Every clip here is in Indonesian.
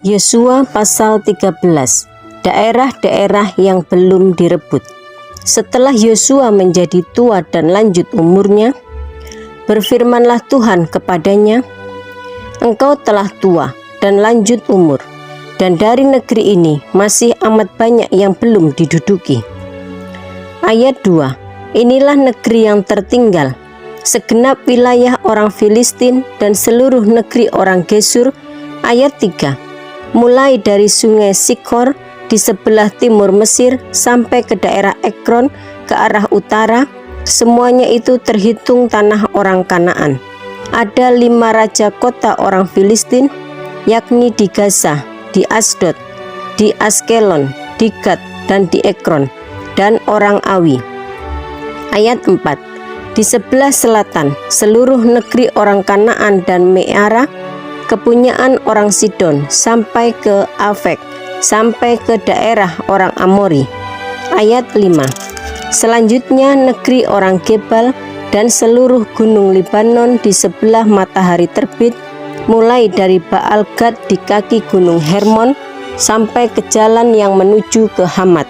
Yosua pasal 13. Daerah-daerah yang belum direbut. Setelah Yosua menjadi tua dan lanjut umurnya, berfirmanlah Tuhan kepadanya, "Engkau telah tua dan lanjut umur, dan dari negeri ini masih amat banyak yang belum diduduki." Ayat 2. Inilah negeri yang tertinggal, segenap wilayah orang Filistin dan seluruh negeri orang Gesur. Ayat 3. Mulai dari sungai Sikor di sebelah timur Mesir sampai ke daerah Ekron ke arah utara, semuanya itu terhitung tanah orang Kanaan. Ada 5 raja kota orang Filistin, yakni di Gaza, di Asdod, di Askelon, di Gat, dan di Ekron, dan orang Awi. Ayat 4. Di sebelah selatan, seluruh negeri orang Kanaan dan Meara, kepunyaan orang Sidon, sampai ke Afek, sampai ke daerah orang Amori. Ayat 5. Selanjutnya negeri orang Gebal dan seluruh gunung Libanon di sebelah matahari terbit, mulai dari Baal Gad di kaki gunung Hermon sampai ke jalan yang menuju ke Hamat.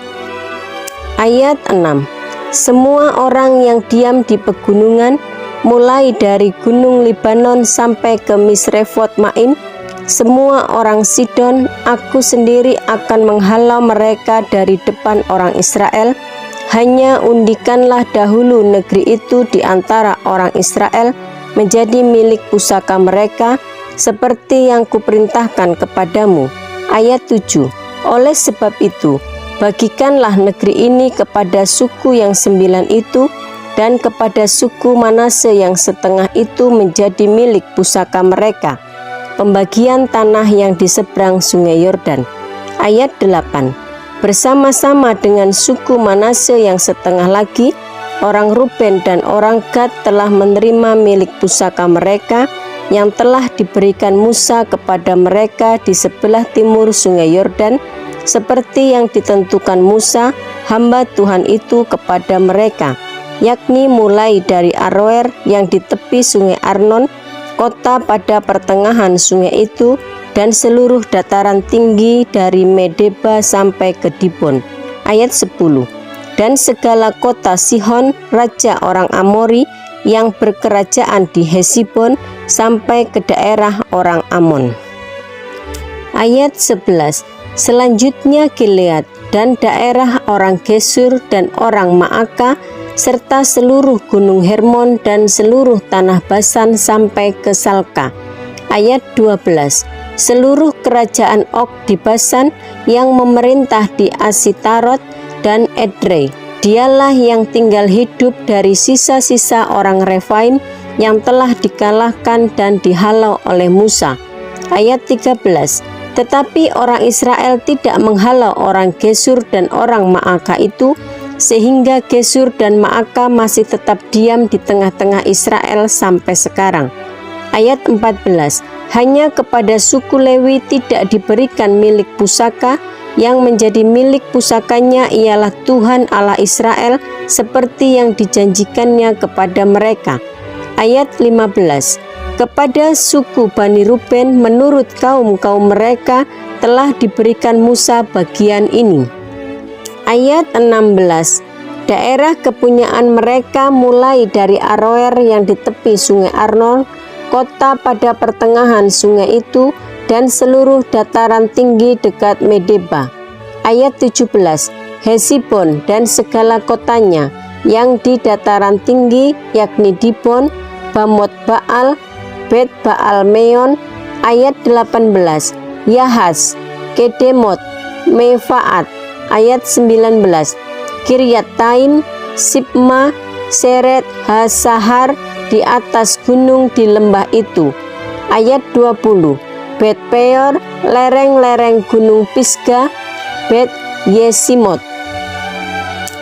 Ayat 6. Semua orang yang diam di pegunungan, mulai dari gunung Libanon sampai ke Misrefot Maim, semua orang Sidon, aku sendiri akan menghalau mereka dari depan orang Israel. Hanya undikanlah dahulu negeri itu di antara orang Israel menjadi milik pusaka mereka, seperti yang kuperintahkan kepadamu. Ayat 7. Oleh sebab itu, bagikanlah negeri ini kepada suku yang 9 itu, dan kepada suku Manase yang setengah itu menjadi milik pusaka mereka. Pembagian tanah yang di seberang sungai Yordan. Ayat 8. Bersama-sama dengan suku Manase yang setengah lagi, orang Ruben dan orang Gad telah menerima milik pusaka mereka yang telah diberikan Musa kepada mereka di sebelah timur sungai Yordan, seperti yang ditentukan Musa, hamba Tuhan itu kepada mereka, yakni mulai dari Aroer yang di tepi sungai Arnon, kota pada pertengahan sungai itu, dan seluruh dataran tinggi dari Medeba sampai ke Dibon. Ayat 10. Dan segala kota Sihon, raja orang Amori, yang berkerajaan di Hesibon, sampai ke daerah orang Amon. Ayat 11. Selanjutnya Gilead dan daerah orang Gesur dan orang Maaka, serta seluruh gunung Hermon dan seluruh tanah Basan sampai ke Salka. Ayat 12. Seluruh kerajaan Og di Basan yang memerintah di Asitarot dan Edrei, dialah yang tinggal hidup dari sisa-sisa orang Refaim yang telah dikalahkan dan dihalau oleh Musa. Ayat 13. Tetapi orang Israel tidak menghalau orang Gesur dan orang Maaka itu, sehingga Gesur dan Maaka masih tetap diam di tengah-tengah Israel sampai sekarang. Ayat 14. Hanya kepada suku Lewi tidak diberikan milik pusaka, yang menjadi milik pusakanya ialah Tuhan Allah Israel, seperti yang dijanjikannya kepada mereka. Ayat 15. Kepada suku Bani Ruben menurut kaum-kaum mereka telah diberikan Musa bagian ini. Ayat 16. Daerah kepunyaan mereka mulai dari Aroer yang di tepi sungai Arnon, kota pada pertengahan sungai itu, dan seluruh dataran tinggi dekat Medeba. Ayat 17. Hesibon dan segala kotanya yang di dataran tinggi, yakni Dibon, Bamot Baal, Bet Baal Meon. Ayat 18. Yahas, Kedemot, Mefaat. Ayat 19. Kiryat Taim, Sibma, Seret, Hasahar di atas gunung di lembah itu. Ayat 20. Bet Peor, lereng-lereng gunung Pisgah, Bet Yesimot.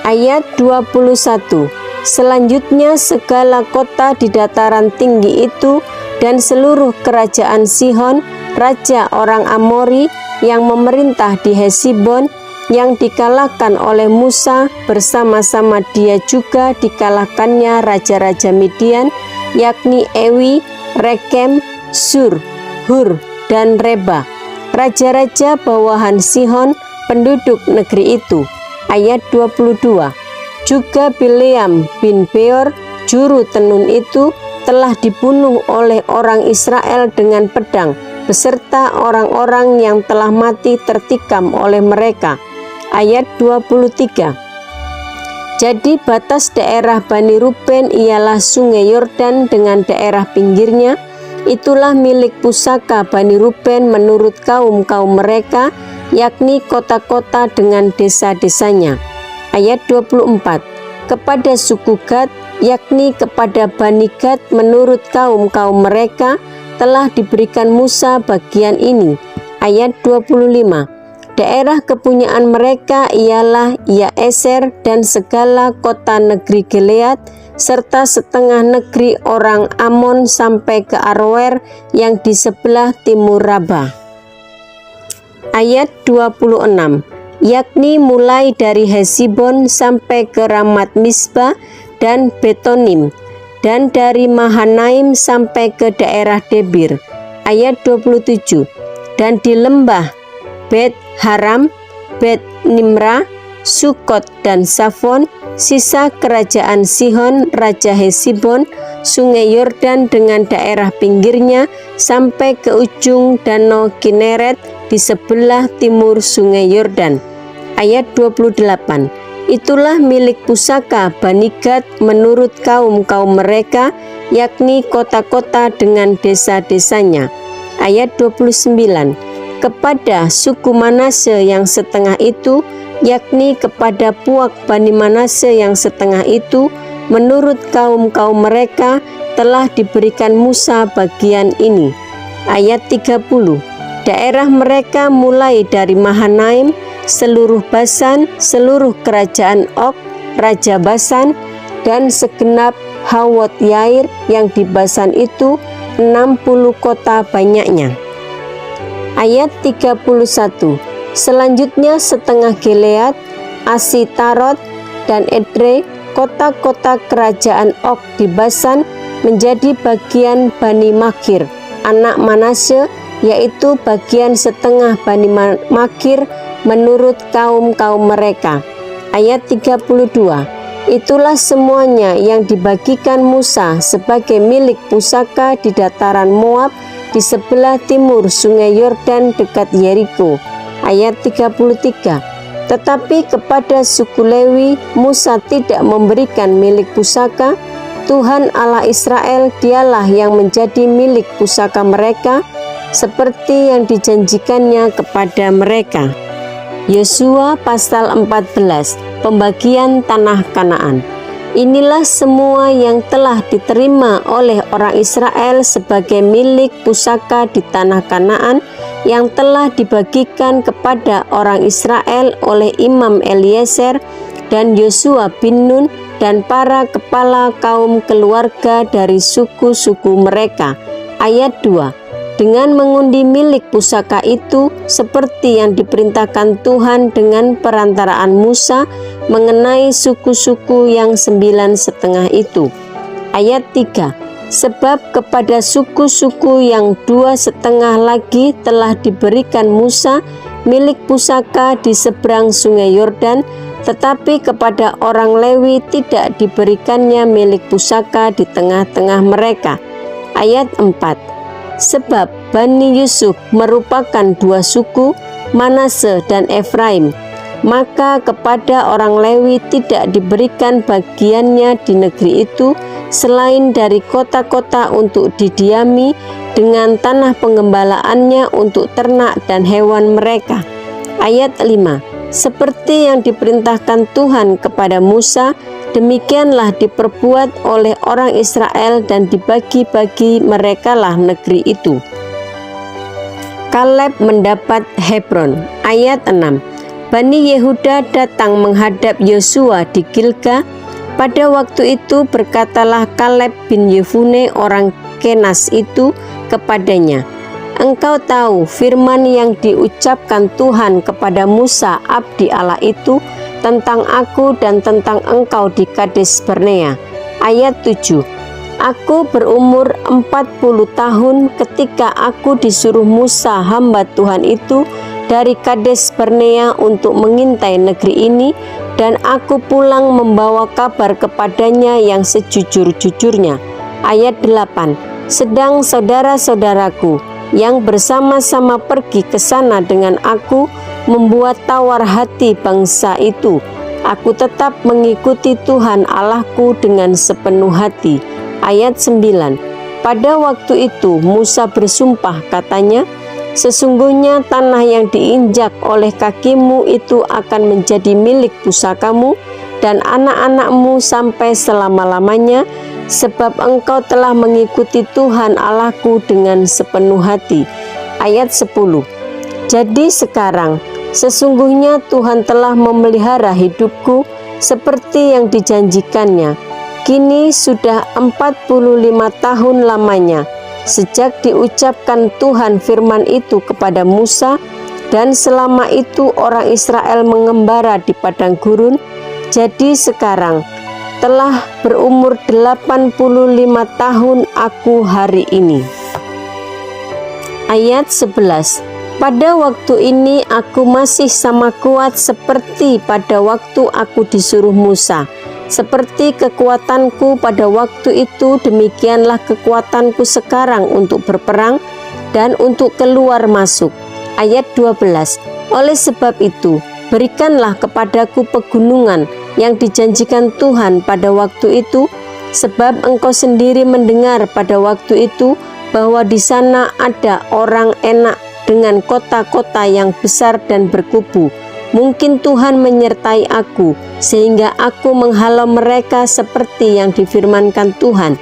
Ayat 21. Selanjutnya segala kota di dataran tinggi itu dan seluruh kerajaan Sihon, raja orang Amori, yang memerintah di Hesibon, yang dikalahkan oleh Musa, bersama-sama dia juga dikalahkannya raja-raja Midian, yakni Ewi, Rekem, Sur, Hur, dan Reba. raja-raja bawahan Sihon, penduduk negeri itu. Ayat 22. Juga Bileam bin Beor, juru tenun itu, telah dibunuh oleh orang Israel dengan pedang, beserta orang-orang yang telah mati tertikam oleh mereka. Ayat 23. Jadi batas daerah Bani Ruben ialah sungai Yordan dengan daerah pinggirnya. Itulah milik pusaka Bani Ruben menurut kaum-kaum mereka, yakni kota-kota dengan desa-desanya. Ayat 24. Kepada suku Gad, yakni kepada Bani Gad menurut kaum-kaum mereka, telah diberikan Musa bagian ini. Ayat 25. Daerah kepunyaan mereka ialah Yaeser dan segala kota negeri Gilead, serta setengah negeri orang Amon sampai ke Aroer yang di sebelah timur Raba. Ayat 26. Yakni mulai dari Hesibon sampai ke Ramat Misbah dan Betonim, dan dari Mahanaim sampai ke daerah Debir. Ayat 27. Dan di lembah Bet Haram, Bet Nimra, Sukot dan Safon, sisa kerajaan Sihon, Raja Hesibon, sungai Yordan dengan daerah pinggirnya, sampai ke ujung danau Kineret di sebelah timur sungai Yordan. Ayat 28. Itulah milik pusaka Bani Gad menurut kaum-kaum mereka, yakni kota-kota dengan desa-desanya. Ayat 29. Kepada suku Manase yang setengah itu, yakni kepada puak Bani Manase yang setengah itu, menurut kaum-kaum mereka telah diberikan Musa bagian ini. Ayat 30. Daerah mereka mulai dari Mahanaim, seluruh Basan, seluruh kerajaan Og, Raja Basan, dan segenap Hawot Yair yang di Basan itu, 60 kota banyaknya. Ayat 31. Selanjutnya setengah Gilead, Asitarot, dan Edrei, kota-kota kerajaan Og di Basan, menjadi bagian Bani Makir, anak Manase, yaitu bagian setengah Bani Makir menurut kaum-kaum mereka. Ayat 32. Itulah semuanya yang dibagikan Musa sebagai milik pusaka di dataran Moab di sebelah timur sungai Yordan dekat Yeriko. Ayat 33. Tetapi kepada suku Lewi Musa tidak memberikan milik pusaka. Tuhan Allah Israel dialah yang menjadi milik pusaka mereka, seperti yang dijanjikannya kepada mereka. Yosua pasal 14, pembagian tanah Kanaan. Inilah semua yang telah diterima oleh orang Israel sebagai milik pusaka di tanah Kanaan, yang telah dibagikan kepada orang Israel oleh Imam Eliezer dan Yosua bin Nun dan para kepala kaum keluarga dari suku-suku mereka. Ayat 2. Dengan mengundi milik pusaka itu seperti yang diperintahkan Tuhan dengan perantaraan Musa mengenai suku-suku yang 9,5 itu. Ayat 3. Sebab kepada suku-suku yang 2,5 lagi telah diberikan Musa milik pusaka di seberang sungai Yordan, tetapi kepada orang Lewi tidak diberikannya milik pusaka di tengah-tengah mereka. Ayat 4. Sebab Bani Yusuf merupakan 2 suku, Manase dan Efraim, maka kepada orang Lewi tidak diberikan bagiannya di negeri itu selain dari kota-kota untuk didiami dengan tanah pengembalaannya untuk ternak dan hewan mereka. Ayat 5. Seperti yang diperintahkan Tuhan kepada Musa, demikianlah diperbuat oleh orang Israel dan dibagi-bagi merekalah negeri itu. Kaleb mendapat Hebron. Ayat 6. Bani Yehuda datang menghadap Yosua di Gilgal. Pada waktu itu berkatalah Kaleb bin Yefune orang Kenas itu kepadanya, "Engkau tahu firman yang diucapkan Tuhan kepada Musa abdi Allah itu tentang aku dan tentang engkau di Kades Barnea." Ayat 7. Aku berumur 40 tahun ketika aku disuruh Musa hamba Tuhan itu dari Kades Barnea untuk mengintai negeri ini, dan aku pulang membawa kabar kepadanya yang sejujur-jujurnya. Ayat 8. Sedang saudara-saudaraku yang bersama-sama pergi ke sana dengan aku membuat tawar hati bangsa itu. Aku tetap mengikuti Tuhan Allahku dengan sepenuh hati. Ayat 9. Pada waktu itu Musa bersumpah, katanya, sesungguhnya tanah yang diinjak oleh kakimu itu akan menjadi milik pusakamu dan anak-anakmu sampai selama-lamanya, sebab engkau telah mengikuti Tuhan Allahku dengan sepenuh hati. Ayat 10. Jadi sekarang sesungguhnya Tuhan telah memelihara hidupku seperti yang dijanjikannya. Kini sudah 45 tahun lamanya sejak diucapkan Tuhan firman itu kepada Musa, dan selama itu orang Israel mengembara di padang gurun. Jadi sekarang telah berumur 85 tahun aku hari ini. Ayat 11. Pada waktu ini aku masih sama kuat seperti pada waktu aku disuruh Musa. Seperti kekuatanku pada waktu itu, demikianlah kekuatanku sekarang untuk berperang dan untuk keluar masuk. Ayat 12. Oleh sebab itu, berikanlah kepadaku pegunungan yang dijanjikan Tuhan pada waktu itu, sebab engkau sendiri mendengar pada waktu itu bahwa di sana ada orang Enak dengan kota-kota yang besar dan berkubu. Mungkin Tuhan menyertai aku, sehingga aku menghalau mereka seperti yang difirmankan Tuhan.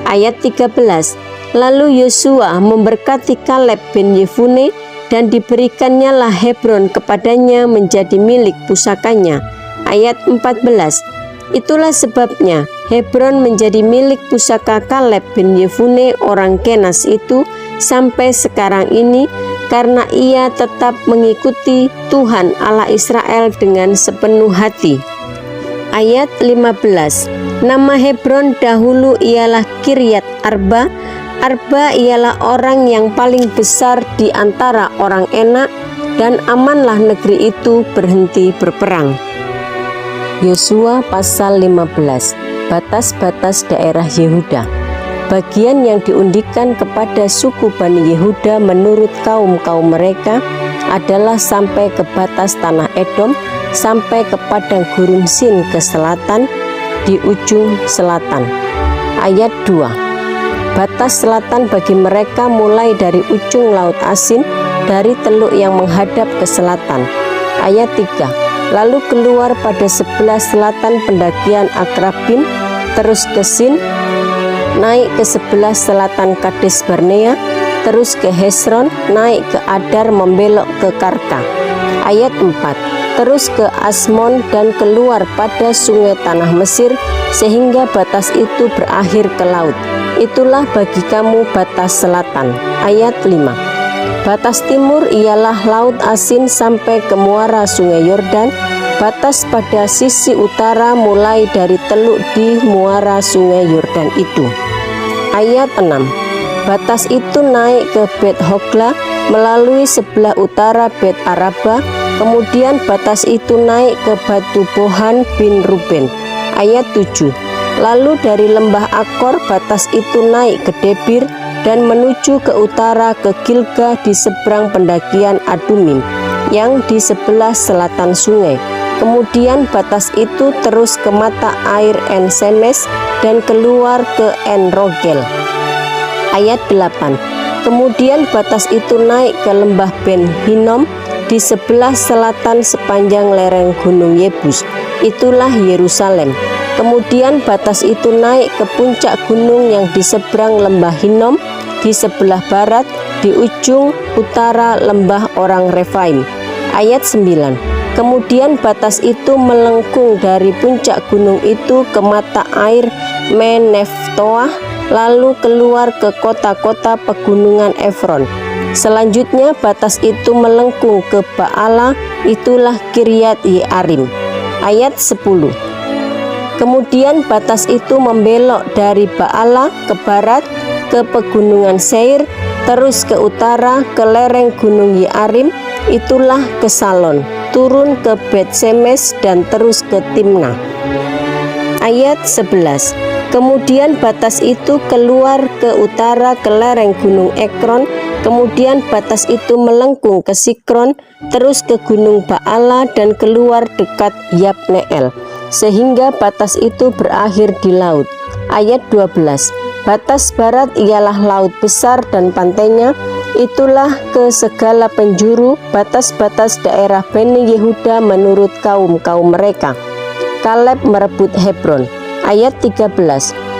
Ayat 13. Lalu Yosua memberkati Kaleb bin Yefune, dan diberikannya lah Hebron kepadanya menjadi milik pusakanya. Ayat 14. Itulah sebabnya Hebron menjadi milik pusaka Kaleb bin Yefune orang Kenas itu sampai sekarang ini, karena ia tetap mengikuti Tuhan Allah Israel dengan sepenuh hati. Ayat 15. Nama Hebron dahulu ialah Kiryat Arba. Arba ialah orang yang paling besar di antara orang Enak, dan amanlah negeri itu berhenti berperang. Yosua pasal 15. Batas-batas daerah Yehuda. Bagian yang diundikan kepada suku Bani Yehuda menurut kaum-kaum mereka adalah sampai ke batas tanah Edom, sampai ke padang gurun Sin ke selatan, di ujung selatan. Ayat 2. Batas selatan bagi mereka mulai dari ujung laut Asin, dari teluk yang menghadap ke selatan. Ayat 3. Lalu keluar pada sebelah selatan pendakian Akrabim, terus ke Sin, naik ke sebelah selatan Kades Barnea, terus ke Hesron, naik ke Adar, membelok ke Karka. Ayat 4. Terus ke Asmon dan keluar pada sungai tanah Mesir, sehingga batas itu berakhir ke laut. Itulah bagi kamu batas selatan. Ayat 5. Batas timur ialah laut Asin sampai ke muara sungai Yordan. Batas pada sisi utara mulai dari teluk di muara sungai Yordan itu. Ayat 6. Batas itu naik ke Bet Hogla melalui sebelah utara Bet Araba. Kemudian batas itu naik ke Batu Bohan bin Ruben. Ayat 7. Lalu dari lembah Akor batas itu naik ke Debir dan menuju ke utara ke Gilga di seberang pendakian Adumim yang di sebelah selatan sungai. Kemudian batas itu terus ke mata air En Semes dan keluar ke En Rogel. Ayat 8. Kemudian batas itu naik ke lembah Ben Hinnom di sebelah selatan sepanjang lereng gunung Yebus. Itulah Yerusalem. Kemudian batas itu naik ke puncak gunung yang di seberang lembah Hinnom di sebelah barat di ujung utara lembah orang Refaim. Ayat 9. Kemudian batas itu melengkung dari puncak gunung itu ke mata air Meneftoah, lalu keluar ke kota-kota pegunungan Efron. Selanjutnya batas itu melengkung ke Baala, itulah Kiryat Yearim. Ayat 10. Kemudian batas itu membelok dari Baala ke barat ke pegunungan Seir, terus ke utara ke lereng gunung Yearim, itulah ke Salon, turun ke Bet-Semes dan terus ke Timna. Ayat 11. Kemudian batas itu keluar ke utara ke lereng gunung Ekron, kemudian batas itu melengkung ke Sikron, terus ke gunung Baala dan keluar dekat Yabneel, sehingga batas itu berakhir di laut. Ayat 12. Batas barat ialah laut besar dan pantainya, itulah ke segala penjuru batas-batas daerah Bani Yehuda menurut kaum-kaum mereka. Kaleb merebut Hebron. Ayat 13.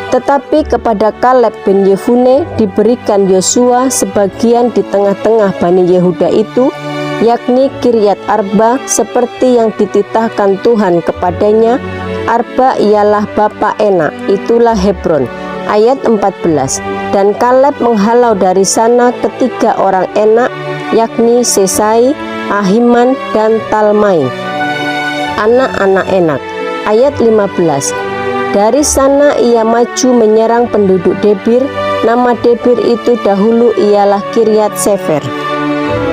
Tetapi kepada Kaleb bin Yefune diberikan Yosua sebagian di tengah-tengah Bani Yehuda itu, yakni Kiryat Arba, seperti yang dititahkan Tuhan kepadanya. Arba ialah bapa Enak, itulah Hebron. Ayat 14. Dan Kaleb menghalau dari sana ketiga orang Enak, yakni Sesai, Ahiman, dan Talmai, anak-anak Enak. Ayat 15. Dari sana ia maju menyerang penduduk Debir. Nama Debir itu dahulu ialah Kiryat Sefer.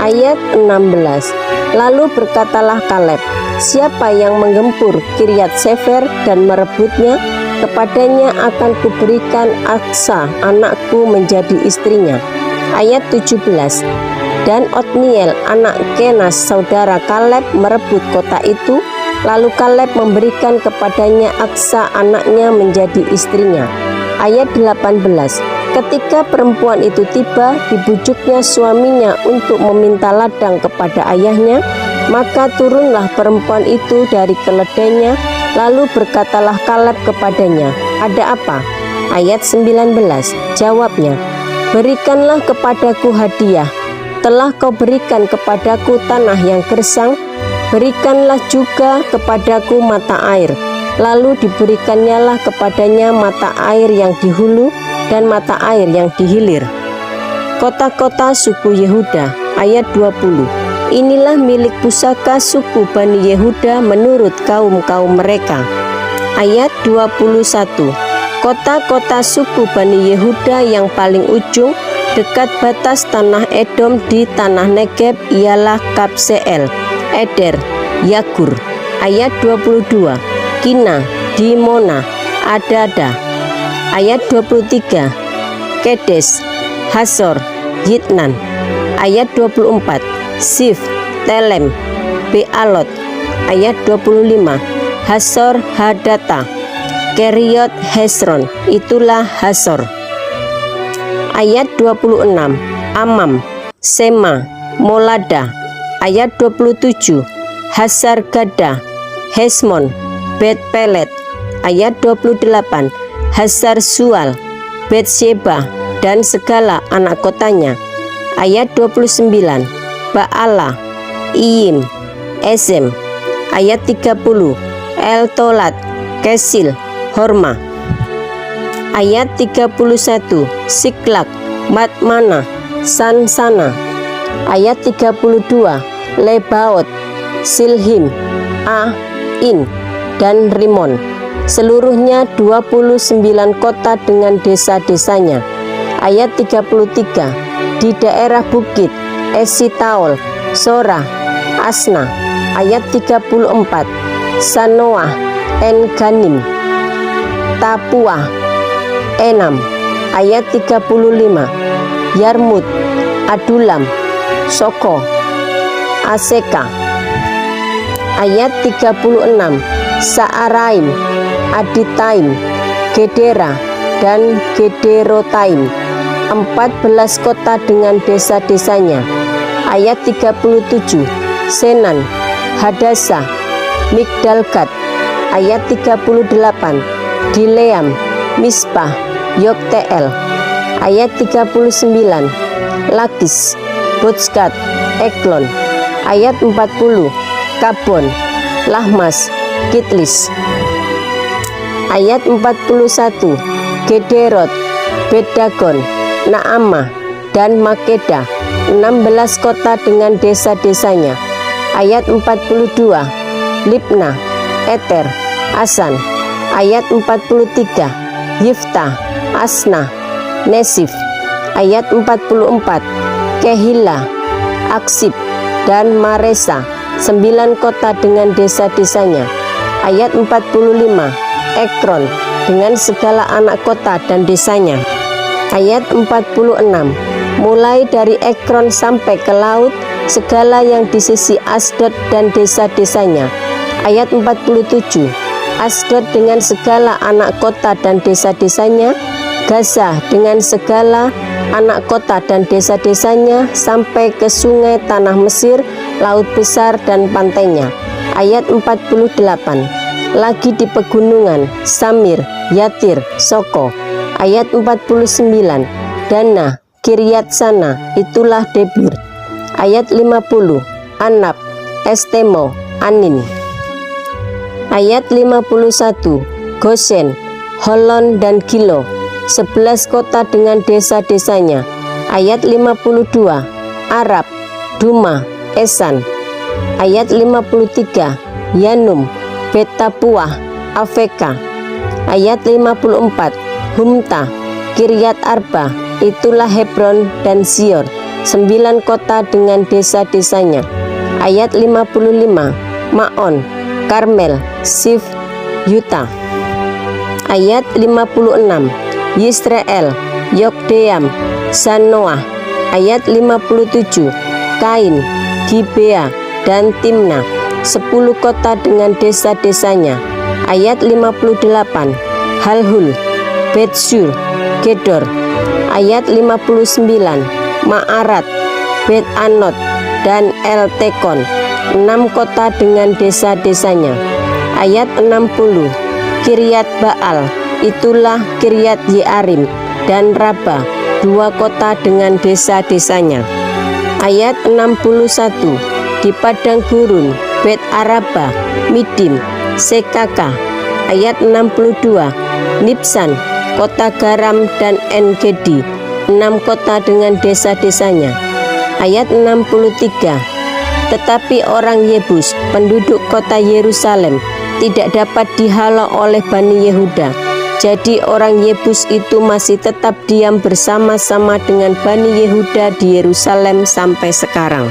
Ayat 16. Lalu berkatalah Kaleb, siapa yang menggempur Kiryat Sefer dan merebutnya, kepadanya akan kuberikan Aksa anakku menjadi istrinya. Ayat 17. Dan Otniel anak Kenas saudara Kaleb merebut kota itu, lalu Kaleb memberikan kepadanya Aksa anaknya menjadi istrinya. Ayat 18. Ketika perempuan itu tiba, dibujuknya suaminya untuk meminta ladang kepada ayahnya, maka turunlah perempuan itu dari keledainya, lalu berkatalah Kaleb kepadanya, ada apa? Ayat 19. Jawabnya, berikanlah kepadaku hadiah. Telah kau berikan kepadaku tanah yang gersang, berikanlah juga kepadaku mata air. Lalu diberikannya kepadanya mata air yang di hulu dan mata air yang di hilir. Kota-kota suku Yehuda. Ayat 20. Inilah milik pusaka suku Bani Yehuda menurut kaum-kaum mereka. Ayat 21. Kota-kota suku Bani Yehuda yang paling ujung dekat batas tanah Edom di tanah Negeb ialah Kabseel, Eder, Yagur. Ayat 22. Kina, Dimona, Adada. Ayat 23. Kedes, Hasor, Yitnan. Ayat 24. Sif, Telem, Bealot. Ayat 25. Hasor Hadata, Keriot Hesron, itulah Hasor. Ayat 26. Amam, Sema, Molada. Ayat 27. Hasar Gada, Hesmon, Bet Pelet. Ayat 28. Hasar Sual, Bet Sheba dan segala anak kotanya. Ayat 29. Baala, Iyim, Esem. Ayat 30. El Tolat, Kesil, Horma. Ayat 31. Siklak, Matmana, Sansana. Ayat 32. Lebaot, Silhim, In, dan Rimon. Seluruhnya 29 kota dengan desa-desanya. Ayat 33. Di daerah bukit, Esitaol, Sora, Asna. Ayat 34. Sanoah, En-Ganim, Tapua, Enam. Ayat 35. Yarmut, Adulam, Soko, Aseka. Ayat 36. Saaraim, Aditaim, Gedera, dan Gederotaim. 14 kota dengan desa-desanya. Ayat 37. Senan, Hadasa, Migdalgad. Ayat 38. Dileam, Mispah, Yokteel. Ayat 39. Lakis, Botsgat, Eglon. Ayat 40. Kabon, Lahmas, Kitlis. Ayat 41. Gederot, Bedagon, Naamah, dan Makeda. 16 kota dengan desa-desanya. Ayat 42. Libna, Eter, Asan. Ayat 43, Yiftah, Asna, Nesif. Ayat 44, Kehila, Aksib, dan Maresa, 9 kota dengan desa-desanya. Ayat 45, Ekron dengan segala anak kota dan desanya. Ayat 46, mulai dari Ekron sampai ke laut, segala yang di sisi Asdod dan desa-desanya. Ayat 47, Asdod dengan segala anak kota dan desa-desanya, Gaza dengan segala anak kota dan desa-desanya, sampai ke sungai tanah Mesir, laut besar dan pantainya. Ayat 48, lagi di pegunungan, Samir, Yatir, Soko. Ayat 49, Dana, Kiryat Sana, itulah Debir. Ayat 50, Anab, Estemo, Anin. Ayat 51, Gosen, Holon, dan Gilo, 11 kota dengan desa-desanya. Ayat 52, Arab, Duma, Esan. Ayat 53, Yanum, Betapuah, Afeka. Ayat 54, Humta, Kiryat Arba, itulah Hebron dan Zior, 9 kota dengan desa-desanya. Ayat 55, Maon, Karmel, Sif, Yuta. Ayat 56, Yisrael, Yokdeam, Zanoah. Ayat 57, Kain, Gibea, dan Timna, 10 kota dengan desa-desanya. Ayat 58, Halhul, Betsur, Gedor. Ayat 59, Ma'arat, Bet Anot, dan El Tekon, 6 kota dengan desa-desanya. Ayat 60, Kiryat Baal, itulah Kiryat Yearim, dan Raba, 2 kota dengan desa-desanya. Ayat 61, di padang gurun, Bet Araba, Midim, Sekaka. Ayat 62, Nibsan, kota garam, dan En-Gedi, 6 kota dengan desa-desanya. Ayat 63, tetapi orang Yebus, penduduk kota Yerusalem, tidak dapat dihalau oleh Bani Yehuda. Jadi orang Yebus itu masih tetap diam bersama-sama dengan Bani Yehuda di Yerusalem sampai sekarang.